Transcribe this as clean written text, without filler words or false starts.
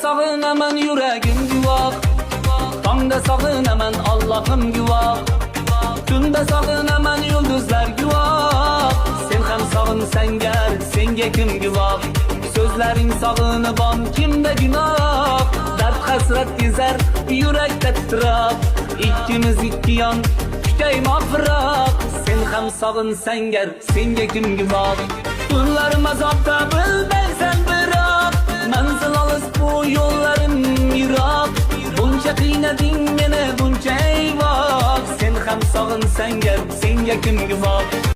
sog'inaman yuragim guvoh, tongda sog'inaman Allohim guvoh, tunda sog'inaman yulduzlar guvoh. Sen ham sog'insang gar, senga kim guvoh? So'zlaring sog'inibon kimda gunoh? Dard hasrat kezar yurakda titroq, ikkimiz ikki yon kutaymo firoq. Sen ham sog'insang gar, senga kim guvoh? Tunlarim azobda bilmaysan biroq, manzil olis bu yo'llarim yiroq. Buncha qiynading meni buncha eyvoh, sen ham sog'insang gar, senga kim guvoh?